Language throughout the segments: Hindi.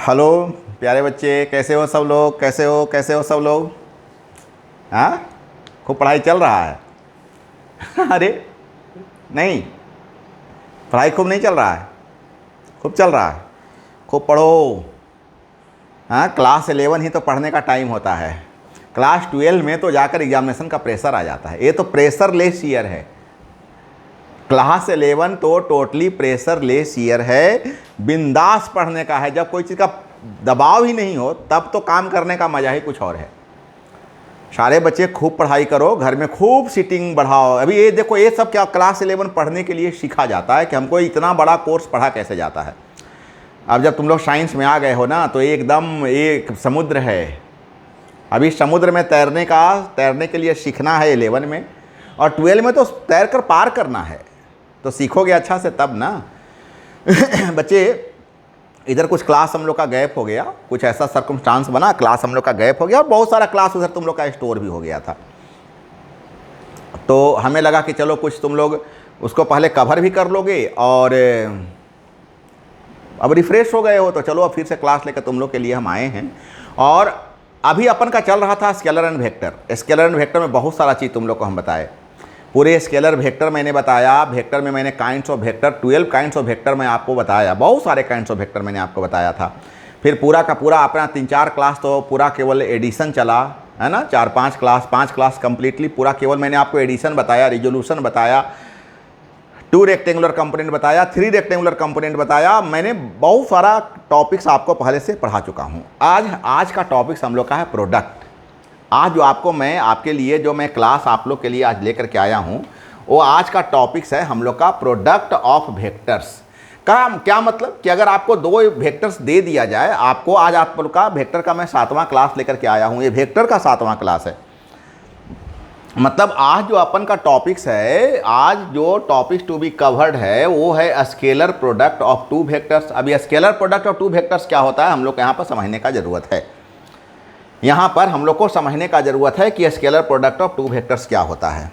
हेलो प्यारे बच्चे, कैसे हो सब लोग? कैसे हो सब लोग? हाँ, खूब पढ़ाई चल रहा है। अरे नहीं, पढ़ाई खूब नहीं चल रहा है, खूब चल रहा है। खूब पढ़ो। हाँ, क्लास 11 ही तो पढ़ने का टाइम होता है। क्लास 12 में तो जाकर एग्जामिनेशन का प्रेशर आ जाता है। ये तो प्रेशर लेस ईयर है। क्लास 11 तो टोटली प्रेशर लेस ईयर है। बिंदास पढ़ने का है। जब कोई चीज़ का दबाव ही नहीं हो तब तो काम करने का मज़ा ही कुछ और है। सारे बच्चे खूब पढ़ाई करो, घर में खूब सीटिंग बढ़ाओ। अभी ये देखो, ये सब क्या क्लास 11 पढ़ने के लिए सीखा जाता है कि हमको इतना बड़ा कोर्स पढ़ा कैसे जाता है। अब जब तुम लोग साइंस में आ गए हो ना, तो ये एकदम एक समुद्र है। अभी समुद्र में तैरने के लिए सीखना है 11 में, और 12 में तो तैर कर पार करना है। तो सीखोगे अच्छा से तब ना। बच्चे, इधर कुछ क्लास हम लोग का गैप हो गया, कुछ ऐसा सर्कमस्टांस बना, क्लास हम लोग का गैप हो गया और बहुत सारा क्लास उधर तुम लोग का स्टोर भी हो गया था। तो हमें लगा कि चलो कुछ तुम लोग उसको पहले कवर भी कर लोगे, और अब रिफ़्रेश हो गए हो तो चलो अब फिर से क्लास लेकर तुम लोग के लिए हम आए हैं। और अभी अपन का चल रहा था scalar and vector. Scalar and vector में बहुत सारा चीज़ तुम लोग को हम बताए। पूरे स्केलर वेक्टर मैंने बताया। वेक्टर में मैंने kinds of vector 12 kinds of vector मैं आपको बताया। बहुत सारे काइंड्स ऑफ वेक्टर मैंने आपको बताया था। फिर पूरा का पूरा अपना 3-4 क्लास तो पूरा केवल एडिशन चला है ना। 4-5 क्लास, 5 क्लास कंप्लीटली पूरा केवल मैंने आपको एडिशन बताया, रिजोल्यूशन बताया, 2 रेक्टेंगुलर कंपोनेंट बताया, 3 रेक्टेंगुलर कंपोनेंट बताया। मैंने बहुत सारा टॉपिक्स आपको पहले से पढ़ा चुका हूँ। आज का टॉपिक्स हम लोग का है प्रोडक्ट। आज जो आपको मैं आपके लिए जो मैं क्लास आप लोग के लिए आज लेकर के आया हूँ, वो आज का टॉपिक्स है हम लोग का प्रोडक्ट ऑफ वेक्टर्स का। क्या मतलब कि अगर आपको 2 वेक्टर्स दे दिया जाए, आपको आज आप लोग का वेक्टर का मैं 7वां क्लास लेकर के आया हूँ। ये वेक्टर का 7वां क्लास है। मतलब आज जो अपन का टॉपिक्स है, आज जो टॉपिक्स टू बी कवर्ड है वो है स्केलर प्रोडक्ट ऑफ 2 वेक्टर्स। अभी स्केलर प्रोडक्ट ऑफ 2 वेक्टर्स क्या होता है, हम लोग को यहाँ पर समझने का ज़रूरत है। यहाँ पर हम लोग को समझने का ज़रूरत है कि स्केलर प्रोडक्ट ऑफ 2 वेक्टर्स क्या होता है।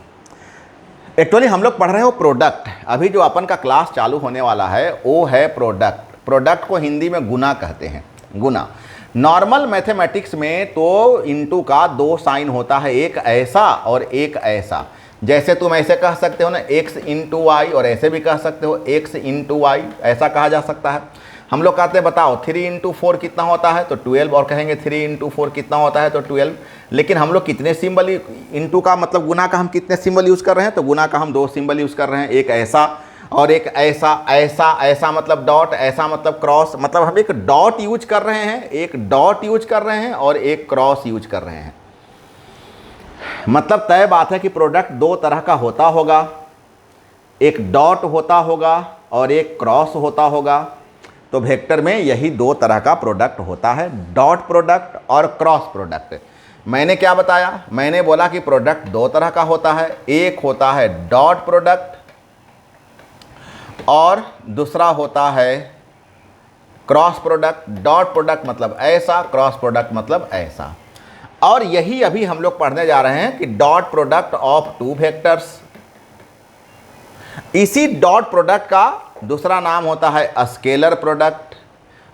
एक्चुअली हम लोग पढ़ रहे हो प्रोडक्ट। अभी जो अपन का क्लास चालू होने वाला है वो है प्रोडक्ट। प्रोडक्ट को हिंदी में गुना कहते हैं, गुना। नॉर्मल मैथमेटिक्स में तो इनटू का 2 साइन होता है, एक ऐसा और एक ऐसा। जैसे तुम ऐसे कह सकते हो ना x इंटू वाई, और ऐसे भी कह सकते हो x इंटू वाई, ऐसा कहा जा सकता है। हम लोग कहते हैं बताओ 3 इंटू 4 कितना होता है, तो 12, और कहेंगे 3 इंटू 4 कितना होता है, तो 12। लेकिन हम लोग कितने सिंबल, इंटू का मतलब गुना का हम कितने सिंबल यूज़ कर रहे हैं, तो गुना का हम 2 सिंबल यूज़ कर रहे हैं, एक ऐसा और एक ऐसा। ऐसा ऐसा मतलब डॉट, ऐसा मतलब क्रॉस। मतलब हम एक डॉट यूज कर रहे हैं, एक डॉट यूज कर रहे हैं और एक क्रॉस यूज कर रहे हैं। मतलब तय बात है कि प्रोडक्ट 2 तरह का होता होगा, एक डॉट होता होगा और एक क्रॉस होता होगा। तो वेक्टर में यही 2 तरह का प्रोडक्ट होता है, डॉट प्रोडक्ट और क्रॉस प्रोडक्ट। मैंने क्या बताया, मैंने बोला कि प्रोडक्ट 2 तरह का होता है। एक होता है डॉट प्रोडक्ट और दूसरा होता है क्रॉस प्रोडक्ट। डॉट प्रोडक्ट मतलब ऐसा, क्रॉस प्रोडक्ट मतलब ऐसा। और यही अभी हम लोग पढ़ने जा रहे हैं कि डॉट प्रोडक्ट ऑफ 2 वेक्टर्स। इसी डॉट प्रोडक्ट का दूसरा नाम होता है स्केलर प्रोडक्ट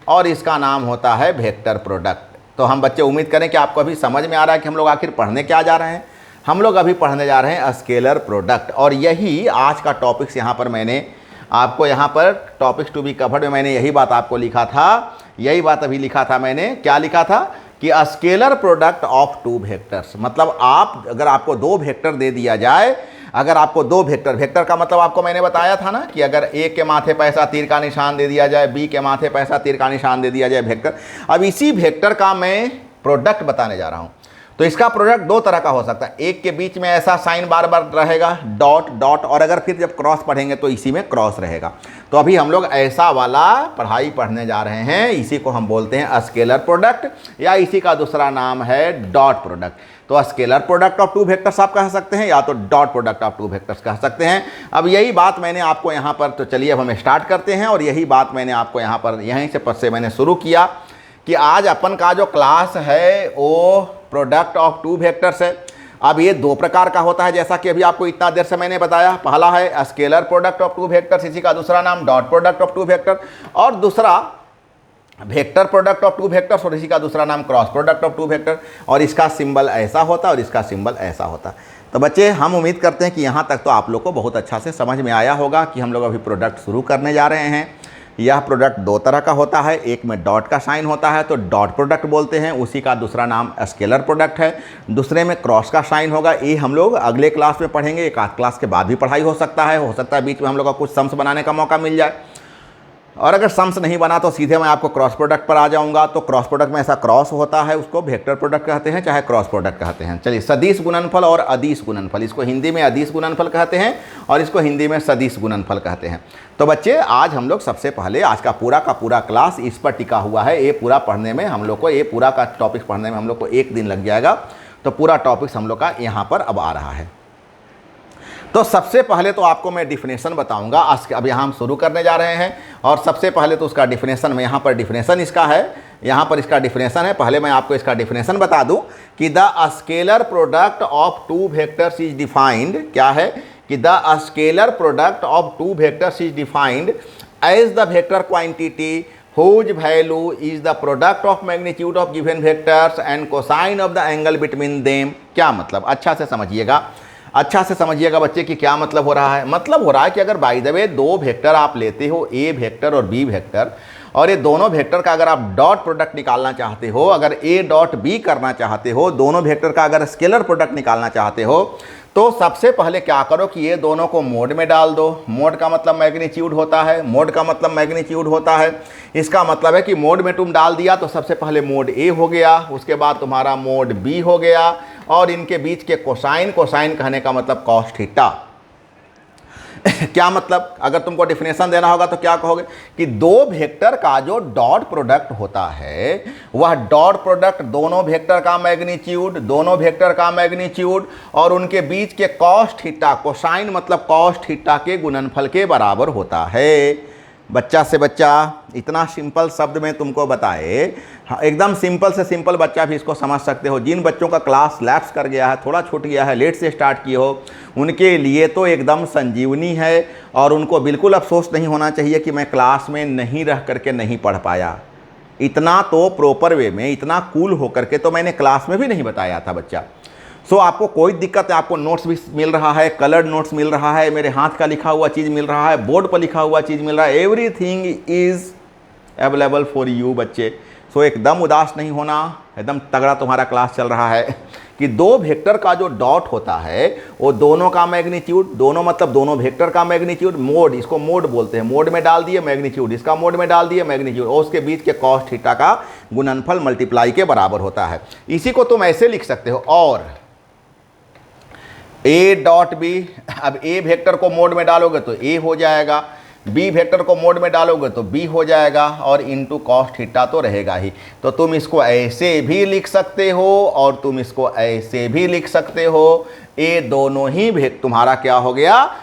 और इसका नाम होता है वेक्टर प्रोडक्ट। तो हम बच्चे उम्मीद करें कि आपको अभी समझ में आ रहा है कि हम लोग आखिर पढ़ने क्या जा रहे हैं। हम लोग अभी पढ़ने जा रहे हैं स्केलर प्रोडक्ट, और यही आज का टॉपिक्स यहाँ पर मैंने आपको यहाँ पर टॉपिक्स टू बी कवर्ड में मैंने यही बात आपको लिखा था। यही बात अभी लिखा था मैंने। क्या लिखा था कि स्केलर प्रोडक्ट ऑफ 2 वेक्टर्स। मतलब आप अगर आपको 2 वेक्टर दे दिया जाए, अगर आपको 2 वेक्टर का मतलब आपको मैंने बताया था ना कि अगर ए के माथे पर ऐसा तीर का निशान दे दिया जाए, बी के माथे पर ऐसा तीर का निशान दे दिया जाए वेक्टर। अब इसी वेक्टर का मैं प्रोडक्ट बताने जा रहा हूँ। तो इसका प्रोडक्ट 2 तरह का हो सकता है। एक के बीच में ऐसा साइन बार बार रहेगा, डॉट डॉट, और अगर फिर जब क्रॉस पढ़ेंगे तो इसी में क्रॉस रहेगा। तो अभी हम लोग ऐसा वाला पढ़ाई पढ़ने जा रहे हैं। इसी को हम बोलते हैं स्केलर प्रोडक्ट, या इसी का दूसरा नाम है डॉट प्रोडक्ट। तो स्केलर प्रोडक्ट ऑफ 2 वेक्टर्स आप कह सकते हैं, या तो डॉट प्रोडक्ट ऑफ 2 वेक्टर्स कह सकते हैं। अब यही बात मैंने आपको यहाँ पर, तो चलिए अब हम स्टार्ट करते हैं। और यही बात मैंने आपको यहाँ पर यहीं से मैंने शुरू किया कि आज अपन का जो क्लास है वो प्रोडक्ट ऑफ 2 वेक्टर्स है। अब ये 2 प्रकार का होता है, जैसा कि अभी आपको इतना देर से मैंने बताया। पहला है स्केलर प्रोडक्ट ऑफ 2 वेक्टर्स, इसी का दूसरा नाम डॉट प्रोडक्ट ऑफ 2 वेक्टर, और दूसरा vector product of two vectors, और इसी का दूसरा नाम cross product of two vector, और इसका सिंबल ऐसा होता और इसका सिंबल ऐसा होता। तो बच्चे हम उम्मीद करते हैं कि यहाँ तक तो आप लोग को बहुत अच्छा से समझ में आया होगा कि हम लोग अभी प्रोडक्ट शुरू करने जा रहे हैं। यह प्रोडक्ट दो तरह का होता है, एक में डॉट का साइन होता है तो डॉट प्रोडक्ट बोलते हैं, उसी का दूसरा नाम स्केलर प्रोडक्ट है। दूसरे में क्रॉस का साइन होगा, ये हम लोग अगले क्लास में पढ़ेंगे, एक आध क्लास के बाद भी पढ़ाई हो सकता है बीच में हम लोग का कुछ सम्स बनाने का मौका मिल जाए। और अगर सम्स नहीं बना तो सीधे मैं आपको क्रॉस प्रोडक्ट पर आ जाऊंगा। तो क्रॉस प्रोडक्ट में ऐसा क्रॉस होता है, उसको वेक्टर प्रोडक्ट कहते हैं, चाहे क्रॉस प्रोडक्ट कहते हैं। चलिए, सदिश गुणनफल और अदिश गुणनफल, इसको हिंदी में अदिश गुणनफल कहते हैं और इसको हिंदी में सदिश गुणनफल कहते हैं। तो बच्चे आज हम लोग सबसे पहले आज का पूरा क्लास इस पर टिका हुआ है। ये पूरा पढ़ने में हम लोग को, ये पूरा का टॉपिक पढ़ने में हम लोग को एक दिन लग जाएगा। तो पूरा टॉपिक हम लोग का यहाँ पर अब आ रहा है। तो सबसे पहले तो आपको मैं डिफिनेशन बताऊंगा। अब यहाँ हम शुरू करने जा रहे हैं और सबसे पहले तो उसका डिफिनेशन में, यहाँ पर डिफिनेशन इसका है, यहाँ पर इसका डिफिनेशन है। पहले मैं आपको इसका डिफिनेशन बता दूं कि the scalar product of two vectors is defined, क्या है कि the scalar product of two vectors is defined as the vector quantity whose value is the product of magnitude of given vectors and cosine of the angle between them। क्या मतलब, अच्छा से समझिएगा बच्चे कि क्या मतलब हो रहा है। मतलब हो रहा है कि अगर बाय द वे दो वेक्टर आप लेते हो, ए वेक्टर और बी वेक्टर, और ये दोनों वेक्टर का अगर आप डॉट प्रोडक्ट निकालना चाहते हो, अगर ए डॉट बी करना चाहते हो, दोनों वेक्टर का अगर स्केलर प्रोडक्ट निकालना चाहते हो, तो सबसे पहले क्या करो कि ये दोनों को मोड में डाल दो। मोड का मतलब मैग्नीट्यूड होता है, मोड का मतलब मैग्नीट्यूड होता है। इसका मतलब है कि मोड में तुम डाल दिया तो सबसे पहले मोड ए हो गया, उसके बाद तुम्हारा मोड बी हो गया, और इनके बीच के कोसाइन, कोसाइन कहने का मतलब कॉस थीटा। क्या मतलब, अगर तुमको डिफिनेशन देना होगा तो क्या कहोगे कि दो वेक्टर का जो डॉट प्रोडक्ट होता है, वह डॉट प्रोडक्ट दोनों वेक्टर का मैग्नीट्यूड और उनके बीच के कॉस थीटा, कोसाइन मतलब कॉस थीटा के गुणनफल के बराबर होता है। बच्चा से बच्चा इतना सिंपल शब्द में तुमको बताए, एकदम सिंपल से सिंपल बच्चा भी इसको समझ सकते हो। जिन बच्चों का क्लास लैप्स कर गया है, थोड़ा छूट गया है, लेट से स्टार्ट किए हो, उनके लिए तो एकदम संजीवनी है और उनको बिल्कुल अफसोस नहीं होना चाहिए कि मैं क्लास में नहीं रह करके नहीं पढ़ पाया। इतना तो प्रॉपर वे में, इतना कूल होकर के तो मैंने क्लास में भी नहीं बताया था बच्चा। सो आपको कोई दिक्कत है, आपको नोट्स भी मिल रहा है, कलर्ड नोट्स मिल रहा है, मेरे हाथ का लिखा हुआ चीज़ मिल रहा है, बोर्ड पर लिखा हुआ चीज़ मिल रहा है, everything is available for you बच्चे। सो एकदम उदास नहीं होना, एकदम तगड़ा तुम्हारा क्लास चल रहा है कि दो वेक्टर का जो डॉट होता है वो दोनों का मैग्नीट्यूड, दोनों मतलब दोनों वेक्टर का मैग्नीट्यूड, मोड, इसको मोड बोलते हैं, मोड में डाल दिए मैग्नीट्यूड, इसका मोड में डाल दिए मैग्नीट्यूड, और उसके बीच के कॉस थीटा का गुणनफल मल्टीप्लाई के बराबर होता है। इसी को तुम ऐसे लिख सकते हो, और ए डॉट बी, अब ए वेक्टर को मोड में डालोगे तो ए हो जाएगा, बी वेक्टर को मोड में डालोगे तो बी हो जाएगा, और इनटू कॉस थीटा तो रहेगा ही। तो तुम इसको ऐसे भी लिख सकते हो और तुम इसको ऐसे भी लिख सकते हो। ये दोनों ही तुम्हारा क्या हो गया,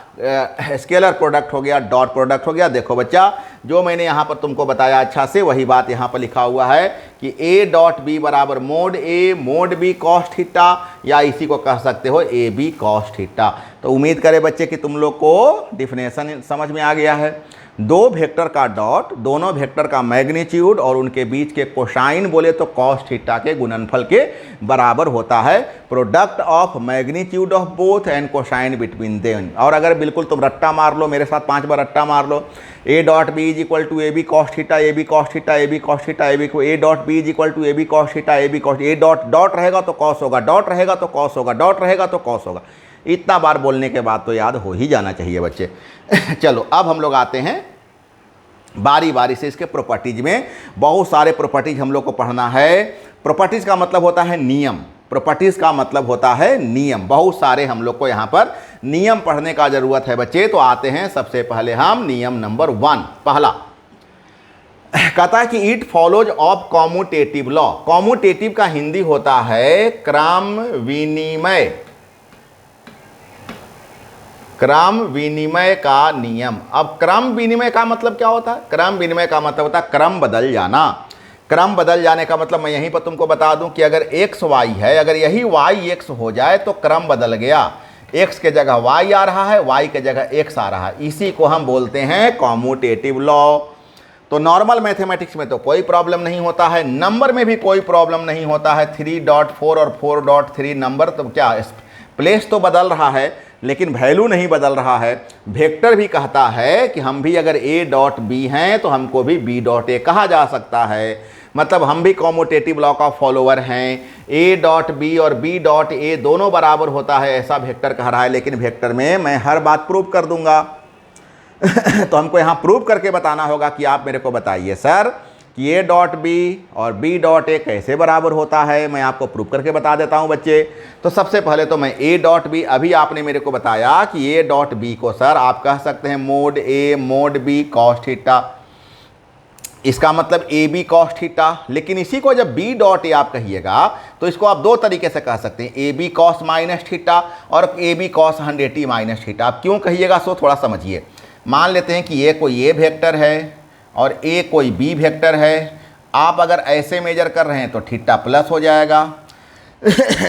स्केलर प्रोडक्ट हो गया, डॉट प्रोडक्ट हो गया। देखो बच्चा, जो मैंने यहाँ पर तुमको बताया अच्छा से वही बात यहाँ पर लिखा हुआ है कि ए डॉट बी बराबर mode A mod B cos theta, या इसी को कह सकते हो ए बी कॉस थीटा। तो उम्मीद करें बच्चे कि तुम लोग को डिफिनेशन समझ में आ गया है। दो वेक्टर का डॉट, दोनों वेक्टर का मैग्नीट्यूड और उनके बीच के कोसाइन बोले तो कॉस थीटा के गुणनफल के बराबर होता है। Product of magnitude of both and cosine between them. और अगर बिल्कुल तुम रट्टा मार लो, मेरे साथ 5 बार रट्टा मार लो, A dot B is equal to A B cos theta, A B cos theta, A B cos theta, A dot B is equal to A B cos theta, A B cos, A dot dot रहेगा तो कॉस होगा, डॉट रहेगा तो कॉस होगा, डॉट रहेगा तो कॉस होगा। इतना बार बोलने के बाद तो याद हो ही जाना चाहिए बच्चे। चलो अब हम लोग आते हैं बारी बारी से इसके प्रॉपर्टीज में। बहुत सारे प्रॉपर्टीज हम लोग को पढ़ना है। प्रॉपर्टीज का मतलब होता है नियम, प्रॉपर्टीज का मतलब होता है नियम। बहुत सारे हम लोग को यहाँ पर नियम पढ़ने का जरूरत है बच्चे। तो आते हैं सबसे पहले हम नियम नंबर 1। पहला कहता है कि it follows of commutative law. Commutative का हिंदी होता है क्रम विनिमय, क्रम विनिमय का नियम। अब क्रम विनिमय का मतलब क्या होता है? क्रम विनिमय का मतलब होता है क्रम बदल जाना। क्रम बदल जाने का मतलब मैं यहीं पर तुमको बता दूं कि अगर x y है, अगर यही y x हो जाए तो क्रम बदल गया। x के जगह y आ रहा है, y के जगह x आ रहा है। इसी को हम बोलते हैं कॉम्यूटेटिव लॉ। तो नॉर्मल मैथमेटिक्स में तो कोई प्रॉब्लम नहीं होता है, नंबर में भी कोई प्रॉब्लम नहीं होता है। 3.4 और 4.3 नंबर तो क्या प्लेस तो बदल रहा है लेकिन वैल्यू नहीं बदल रहा है। वेक्टर भी कहता है कि हम भी अगर a डॉट बी हैं तो हमको भी b डॉट ए कहा जा सकता है, मतलब हम भी कॉम्यूटेटिव लॉ का फॉलोअर हैं। a डॉट बी और b डॉट ए दोनों बराबर होता है ऐसा वेक्टर कह रहा है, लेकिन वेक्टर में मैं हर बात प्रूव कर दूंगा। तो हमको यहाँ प्रूव करके बताना होगा कि आप मेरे को बताइए सर कि a डॉट बी और b डॉट ए कैसे बराबर होता है। मैं आपको प्रूव करके बता देता हूँ बच्चे। तो सबसे पहले तो मैं a डॉट बी, अभी आपने मेरे को बताया कि a डॉट बी को सर आप कह सकते हैं mode a mode b cos theta, इसका मतलब ए बी कॉस थीटा। लेकिन इसी को जब b डॉट ए आप कहिएगा तो इसको आप दो तरीके से कह सकते हैं, A B cos minus theta और A B cos 180 minus theta. आप क्यों कहिएगा सो थोड़ा समझिए। मान लेते हैं कि ये कोई ए वेक्टर है और ए कोई बी वेक्टर है। आप अगर ऐसे मेजर कर रहे हैं तो थीटा प्लस हो जाएगा।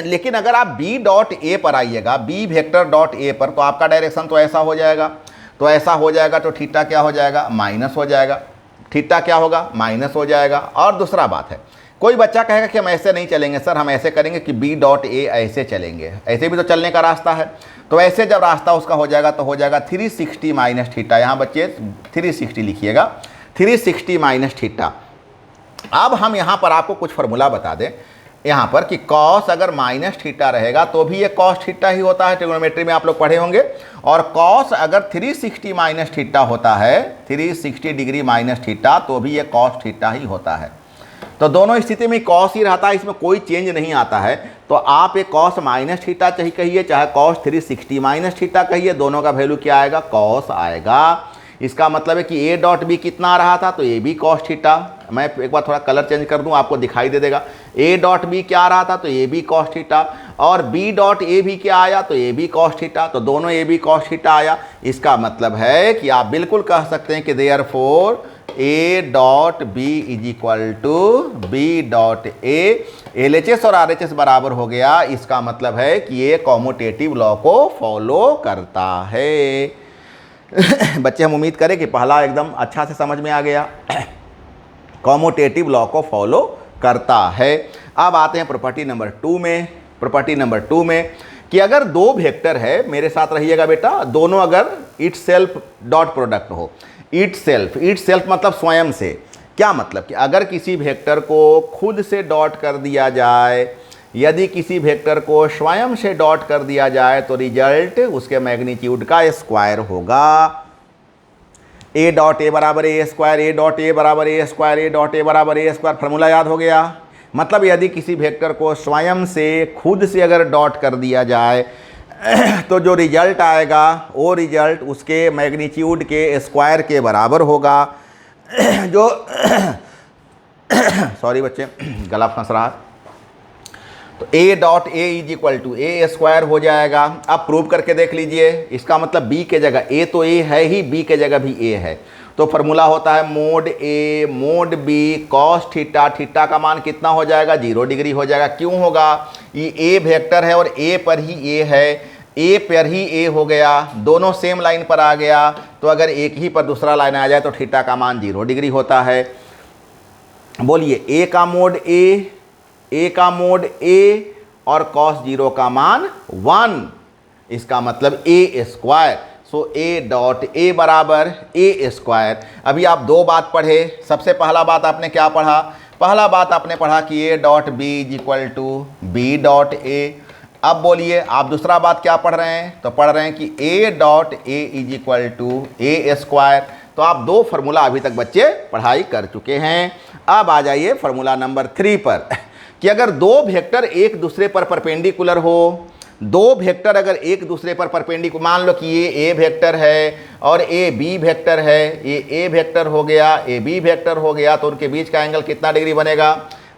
लेकिन अगर आप बी डॉट ए पर आइएगा, बी वेक्टर डॉट ए पर, तो आपका डायरेक्शन तो ऐसा हो जाएगा। तो ऐसा हो जाएगा तो थीटा क्या हो जाएगा, माइनस हो जाएगा। थीटा क्या होगा, माइनस हो जाएगा। और दूसरा बात है, कोई बच्चा कहेगा कि हम ऐसे नहीं चलेंगे सर, हम ऐसे करेंगे कि बी डॉट ए ऐसे चलेंगे, ऐसे भी तो चलने का रास्ता है। तो ऐसे जब रास्ता उसका हो जाएगा तो हो जाएगा 360 माइनस थीटा। यहाँ बच्चे 360 लिखिएगा, 360 माइनस थीटा। अब हम यहाँ पर आपको कुछ फार्मूला बता दें यहाँ पर कि कॉस अगर माइनस थीटा रहेगा तो भी ये कॉस थीटा ही होता है, ट्रिग्नोमेट्री में आप लोग पढ़े होंगे। और कॉस अगर 360 माइनस थीटा होता है, 360 डिग्री माइनस थीटा, तो भी ये कॉस थीटा ही होता है। तो दोनों स्थिति में कॉस ही रहता है, इसमें कोई चेंज नहीं आता है। तो आप एक कॉस माइनस थीटा चाहिए कहिए, चाहे कॉस 360 माइनस थीटा कहिए, दोनों का वैल्यू क्या आएगा, कॉस आएगा। इसका मतलब है कि ए डॉट बी कितना आ रहा था, तो ए बी कॉस थीटा। मैं एक बार थोड़ा कलर चेंज कर दूं, आपको दिखाई दे देगा। ए डॉट बी क्या आ रहा था, तो ए बी कॉस थीटा। और बी डॉट ए भी क्या आया, तो ए बी कॉस थीटा। तो दोनों ए बी कॉस थीटा आया। इसका मतलब है कि आप बिल्कुल कह सकते हैं कि therefore a dot B is equal to b dot a. LHS और RHS बराबर हो गया। इसका मतलब है कि ये कॉम्यूटेटिव लॉ को फॉलो करता है। बच्चे हम उम्मीद करें कि पहला एकदम अच्छा से समझ में आ गया। कॉम्यूटेटिव लॉ को फॉलो करता है। अब आते हैं प्रॉपर्टी नंबर 2 में। प्रॉपर्टी नंबर 2 में कि अगर दो वेक्टर है, मेरे साथ रहिएगा बेटा, दोनों अगर इट सेल्फ डॉट प्रोडक्ट हो। इट सेल्फ मतलब स्वयं से। क्या मतलब कि अगर किसी वेक्टर को खुद से डॉट कर दिया जाए, यदि किसी वेक्टर को स्वयं से डॉट कर दिया जाए तो रिजल्ट उसके मैग्नीट्यूड का स्क्वायर होगा। ए डॉट ए बराबर ए स्क्वायर, ए डॉट ए बराबर ए स्क्वायर, ए डॉट ए बराबर ए स्क्वायर। फार्मूला याद हो गया। मतलब यदि किसी वेक्टर को स्वयं से खुद से अगर डॉट कर दिया जाए तो जो रिजल्ट आएगा वो रिजल्ट उसके मैग्नीट्यूड के स्क्वायर के बराबर होगा। जो सॉरी बच्चे, गला फंस रहा। तो a dot a is equal to a square हो जाएगा। अब प्रूव करके देख लीजिए। इसका मतलब बी के जगह ए तो ए है ही, बी के जगह भी ए है। तो फार्मूला होता है mod A mod B cos theta. Theta का मान कितना हो जाएगा, 0 डिग्री हो जाएगा। क्यों होगा, ये ए वेक्टर है और ए पर ही ए है, ए पर ही ए हो गया, दोनों सेम लाइन पर आ गया। तो अगर एक ही पर दूसरा लाइन आ जाए तो थीटा का मान 0 डिग्री होता है। बोलिए ए का मोड ए का मोड ए और कॉस 0 का मान 1। इसका मतलब ए स्क्वायर। सो ए डॉट ए बराबर ए स्क्वायर। अभी आप दो बात पढ़े। सबसे पहला बात आपने क्या पढ़ा, पहला बात आपने पढ़ा कि a dot B is equal to b dot a. अब बोलिए आप दूसरा बात क्या पढ़ रहे हैं, तो पढ़ रहे हैं कि a dot a is equal to a square. तो आप दो फार्मूला अभी तक बच्चे पढ़ाई कर चुके हैं। अब आ जाइए फार्मूला नंबर 3 पर कि अगर दो वेक्टर एक दूसरे पर परपेंडिकुलर हो, दो वेक्टर अगर एक दूसरे पर परपेंडिकुलर, मान लो कि ये ए वेक्टर है और ए बी वेक्टर है, ये ए वेक्टर हो गया, ए बी वेक्टर हो गया, तो उनके बीच का एंगल कितना डिग्री बनेगा,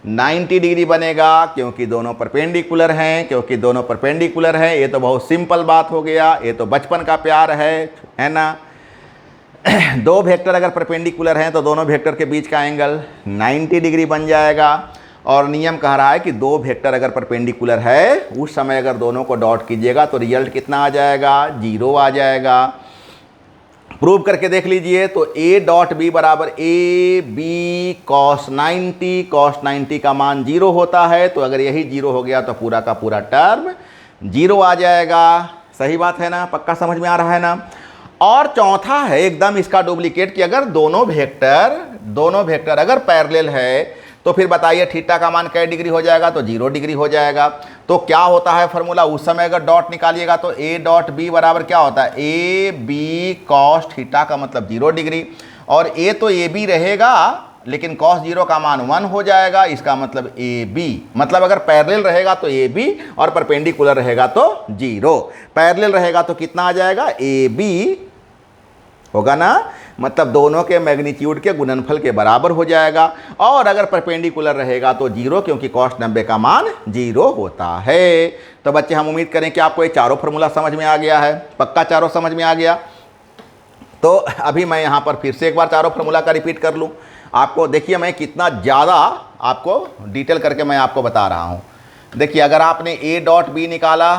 90 डिग्री बनेगा। क्योंकि दोनों परपेंडिकुलर हैं, क्योंकि दोनों परपेंडिकुलर हैं। ये तो बहुत सिंपल बात हो गया, ये तो बचपन का प्यार है ना। दो वेक्टर अगर परपेंडिकुलर हैं तो दोनों वेक्टर के बीच का एंगल 90 डिग्री बन जाएगा। और नियम कह रहा है कि दो वेक्टर अगर परपेंडिकुलर है उस समय अगर दोनों को डॉट कीजिएगा तो रिजल्ट कितना आ जाएगा, 0 आ जाएगा। प्रूव करके देख लीजिए। तो a डॉट बी बराबर ए बी कॉस 90, कॉस 90 का मान 0 होता है। तो अगर यही 0 हो गया तो पूरा का पूरा टर्म 0 आ जाएगा। सही बात है ना, पक्का समझ में आ रहा है ना। और चौथा है एकदम इसका डुप्लीकेट कि अगर दोनों वेक्टर अगर पैरेलल है तो फिर बताइए थीटा का मान कै डिग्री हो जाएगा, तो 0 डिग्री हो जाएगा। तो क्या होता है फॉर्मूला, उस समय अगर डॉट निकालिएगा तो a डॉट बी बराबर क्या होता है, ए बी कॉस थीटा का मतलब 0 डिग्री, और a तो ए बी रहेगा लेकिन कॉस 0 का मान 1 हो जाएगा। इसका मतलब ए बी, मतलब अगर पैरेलल रहेगा तो ए बी और परपेंडिकुलर रहेगा तो 0। पैरेलल रहेगा तो कितना आ जाएगा, ए बी होगा ना, मतलब दोनों के मैग्नीट्यूड के गुणनफल के बराबर हो जाएगा। और अगर परपेंडिकुलर रहेगा तो 0, क्योंकि कॉस 90 का मान 0 होता है। तो बच्चे हम उम्मीद करें कि आपको ये चारों फार्मूला समझ में आ गया है, पक्का चारों समझ में आ गया। तो अभी मैं यहाँ पर फिर से एक बार चारों फार्मूला का रिपीट कर लूँ आपको। देखिए मैं कितना ज़्यादा आपको डिटेल करके मैं आपको बता रहा हूँ। देखिए अगर आपने a डॉट बी निकाला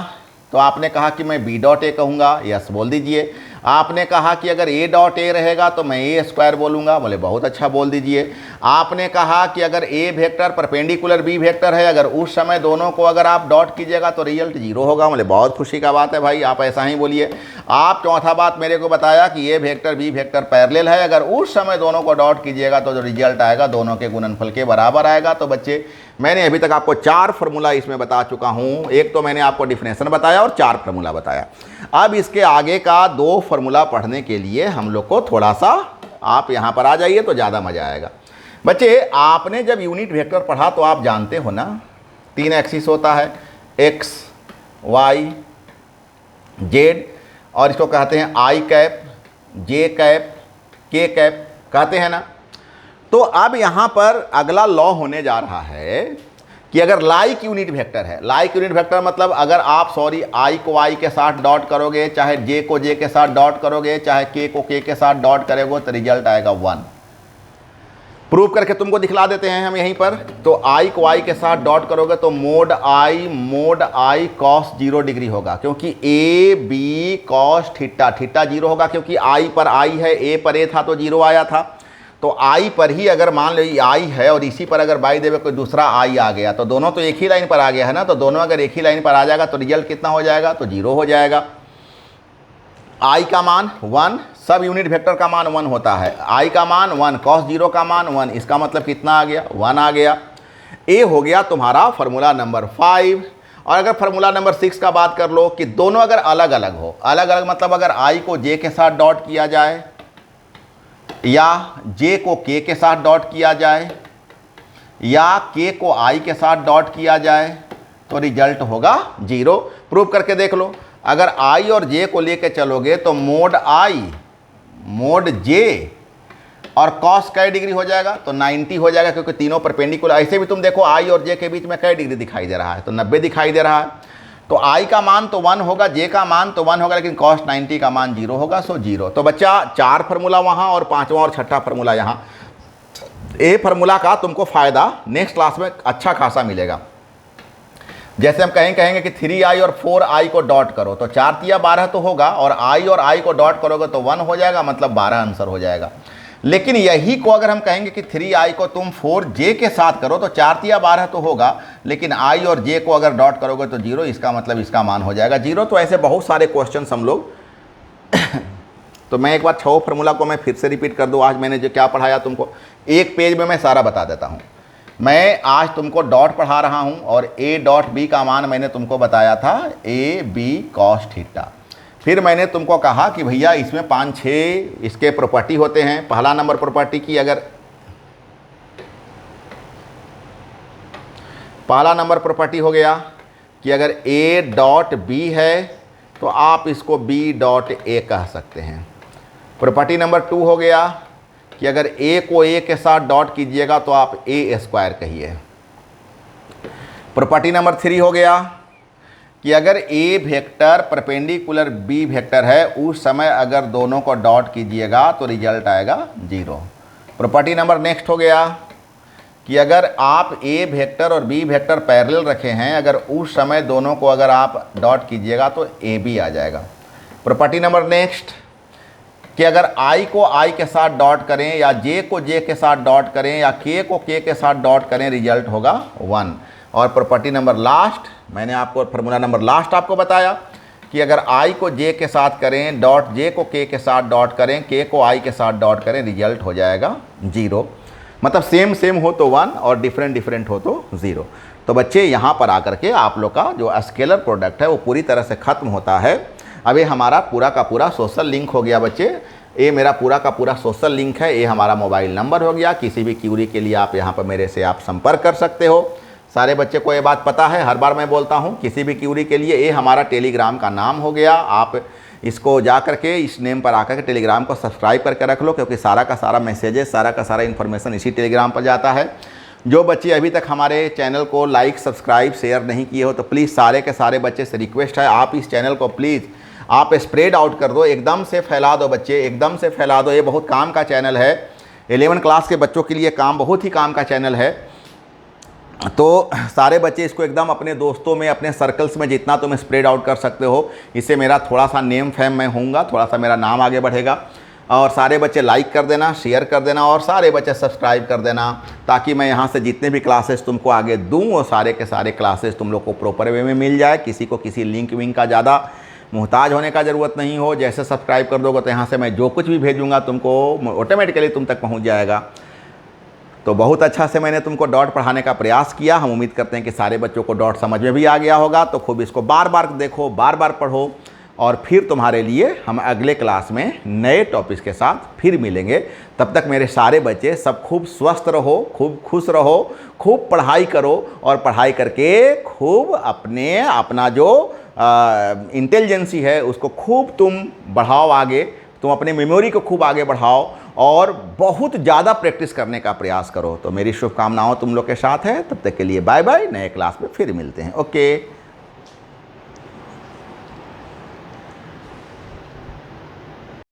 तो आपने कहा कि मैं b डॉट ए कहूँगा, यस बोल दीजिए। आपने कहा कि अगर a डॉट ए रहेगा तो मैं a स्क्वायर बोलूँगा, बोले बहुत अच्छा बोल दीजिए। आपने कहा कि अगर a vector perpendicular b vector है, अगर उस समय दोनों को अगर आप डॉट कीजिएगा तो रिजल्ट 0 होगा, बोले बहुत खुशी का बात है भाई, आप ऐसा ही बोलिए। आप चौथा बात मेरे को बताया कि a vector b vector parallel है, अगर उस समय दोनों को डॉट कीजिएगा तो जो रिजल्ट आएगा दोनों के गुणनफल के बराबर आएगा। तो बच्चे मैंने अभी तक आपको 4 फार्मूला इसमें बता चुका हूँ। एक तो मैंने आपको डिफिनेशन बताया और 4 फार्मूला बताया। अब इसके आगे का 2 फार्मूला पढ़ने के लिए हम लोग को थोड़ा सा आप यहाँ पर आ जाइए तो ज़्यादा मज़ा आएगा। बच्चे आपने जब यूनिट वेक्टर पढ़ा तो आप जानते हो ना 3 एक्सिस होता है, एक्स वाई जेड, और इसको कहते हैं आई कैप जे कैप के कैप कहते हैं ना। तो अब यहाँ पर अगला लॉ होने जा रहा है कि अगर लाइक यूनिट वेक्टर है, लाइक यूनिट वेक्टर मतलब अगर आप आई को आई के साथ डॉट करोगे, चाहे जे को जे के साथ डॉट करोगे, चाहे के को के साथ डॉट करोगे तो रिजल्ट आएगा 1। प्रूव करके तुमको दिखला देते हैं हम यहीं पर। तो आई को आई के साथ डॉट करोगे तो मोड आई कॉस 0 डिग्री होगा, क्योंकि ए बी कॉस थीटा 0 होगा, क्योंकि आई पर आई है, ए पर ए था तो 0 आया था। तो आई पर ही अगर मान लो ये आई है और इसी पर अगर बाई देवे कोई दूसरा आई आ गया तो दोनों तो एक ही लाइन पर आ गया है ना, तो दोनों अगर एक ही लाइन पर आ जाएगा तो रिजल्ट कितना हो जाएगा, तो 0 हो जाएगा। आई का मान 1, सब यूनिट वेक्टर का मान 1 होता है। आई का मान 1, कॉस 0 का मान 1, इसका मतलब कितना आ गया, 1 आ गया। ए हो गया तुम्हारा फार्मूला नंबर 5। और अगर फार्मूला नंबर 6 का बात कर लो कि दोनों अगर अलग अलग हो, अलग अलग मतलब अगर आई को जे के साथ डॉट किया जाए या जे को के साथ डॉट किया जाए या के को आई के साथ डॉट किया जाए तो रिजल्ट होगा 0। प्रूव करके देख लो। अगर आई और जे को लेके चलोगे तो मोड आई मोड जे और कॉस कै डिग्री हो जाएगा, तो 90 हो जाएगा, क्योंकि तीनों परपेंडिकुलर। ऐसे भी तुम देखो आई और जे के बीच में कै डिग्री दिखाई दे रहा है, तो 90 दिखाई दे रहा है। तो आई का मान तो 1 होगा, जे का मान तो 1 होगा, लेकिन कॉस 90 का मान 0 होगा, सो 0। तो बच्चा 4 फार्मूला वहाँ और 5वां और 6ठा फार्मूला यहाँ। ए फार्मूला का तुमको फ़ायदा नेक्स्ट क्लास में अच्छा खासा मिलेगा। जैसे हम कहेंगे कि 3i और 4i को डॉट करो तो 4 तिया 12 तो होगा, और i को डॉट करोगे तो 1 हो जाएगा, मतलब 12 आंसर हो जाएगा। लेकिन यही को अगर हम कहेंगे कि 3i को तुम 4j के साथ करो तो 4 तिया 12 तो होगा, लेकिन i और j को अगर डॉट करोगे तो 0, इसका मतलब इसका मान हो जाएगा 0। तो ऐसे बहुत सारे क्वेश्चन हम लोग तो मैं एक बार 6 फार्मूला को मैं फिर से रिपीट कर दूँ। आज मैंने जो क्या पढ़ाया तुमको एक पेज में मैं सारा बता देता हूँ। मैं आज तुमको डॉट पढ़ा रहा हूँ और a डॉट b का मान मैंने तुमको बताया था ए बी कॉस थीटा। फिर मैंने तुमको कहा कि भैया इसमें 5-6 इसके प्रॉपर्टी होते हैं। पहला नंबर प्रॉपर्टी की अगर पहला नंबर प्रॉपर्टी हो गया कि अगर a डॉट b है तो आप इसको b डॉट a कह सकते हैं। प्रॉपर्टी नंबर 2 हो गया कि अगर a को a के साथ डॉट कीजिएगा तो आप a स्क्वायर कहिए। प्रॉपर्टी नंबर 3 हो गया कि अगर a vector perpendicular b vector है, उस समय अगर दोनों को डॉट कीजिएगा तो रिजल्ट आएगा 0। प्रॉपर्टी नंबर नेक्स्ट हो गया कि अगर आप a वेक्टर और b वेक्टर पैरेलल रखे हैं, अगर उस समय दोनों को अगर आप डॉट कीजिएगा तो ab आ जाएगा। प्रॉपर्टी नंबर नेक्स्ट कि अगर i को i के साथ डॉट करें या j को j के साथ डॉट करें या k को k के साथ डॉट करें, रिजल्ट होगा 1। और प्रॉपर्टी नंबर लास्ट, मैंने आपको फार्मूला नंबर लास्ट आपको बताया कि अगर i को j के साथ करें, डॉट j को k के साथ डॉट करें, k को i के साथ डॉट करें, रिजल्ट हो जाएगा 0। मतलब सेम सेम हो तो 1 और डिफरेंट डिफरेंट हो तो 0। तो बच्चे यहाँ पर आकर के आप लोग का जो स्केलर प्रोडक्ट है वो पूरी तरह से ख़त्म होता है। अब ये हमारा पूरा का पूरा सोशल लिंक हो गया बच्चे, ये मेरा पूरा का पूरा सोशल लिंक है, ये हमारा मोबाइल नंबर हो गया। किसी भी क्यूरी के लिए आप यहाँ पर मेरे से आप संपर्क कर सकते हो। सारे बच्चे को ये बात पता है, हर बार मैं बोलता हूँ किसी भी क्यूरी के लिए। ये हमारा टेलीग्राम का नाम हो गया, आप इसको जा करके इस नेम पर आकर के टेलीग्राम को सब्सक्राइब करके रख लो, क्योंकि सारा का सारा मैसेजेस, सारा का सारा इन्फॉर्मेशन इसी टेलीग्राम पर जाता है। जो बच्चे अभी तक हमारे चैनल को लाइक, सब्सक्राइब, शेयर नहीं किए हो तो प्लीज़ सारे के सारे बच्चे से रिक्वेस्ट है, आप इस चैनल को प्लीज़ आप स्प्रेड आउट कर दो, एकदम से फैला दो बच्चे, एकदम से फैला दो। ये बहुत काम का चैनल है, 11 क्लास के बच्चों के लिए बहुत ही काम का चैनल है। तो सारे बच्चे इसको एकदम अपने दोस्तों में, अपने सर्कल्स में जितना तुम स्प्रेड आउट कर सकते हो, इससे मेरा थोड़ा सा नेम फेम मैं होऊंगा, थोड़ा सा मेरा नाम आगे बढ़ेगा। और सारे बच्चे लाइक कर देना, शेयर कर देना और सारे बच्चे सब्सक्राइब कर देना, ताकि मैं यहाँ से जितने भी क्लासेस तुमको आगे दूँ वो सारे के सारे क्लासेस तुम लोग को प्रॉपर वे में मिल जाए। किसी को किसी लिंक विंक का ज़्यादा मोहताज होने का ज़रूरत नहीं हो। जैसे सब्सक्राइब कर दोगे तो यहाँ से मैं जो कुछ भी भेजूँगा तुमको ऑटोमेटिकली तुम तक पहुँच जाएगा। तो बहुत अच्छा से मैंने तुमको डॉट पढ़ाने का प्रयास किया। हम उम्मीद करते हैं कि सारे बच्चों को डॉट समझ में भी आ गया होगा। तो खूब इसको बार बार देखो, बार बार पढ़ो, और फिर तुम्हारे लिए हम अगले क्लास में नए टॉपिक्स के साथ फिर मिलेंगे। तब तक मेरे सारे बच्चे सब खूब स्वस्थ रहो, खूब खुश रहो, खूब पढ़ाई करो और पढ़ाई करके खूब अपना जो इंटेलिजेंसी है उसको खूब तुम बढ़ाओ आगे, तुम अपने मेमोरी को खूब आगे बढ़ाओ और बहुत ज़्यादा प्रैक्टिस करने का प्रयास करो। तो मेरी शुभकामनाओं तुम लोग के साथ है। तब तक के लिए बाय बाय, नए क्लास में फिर मिलते हैं। ओके।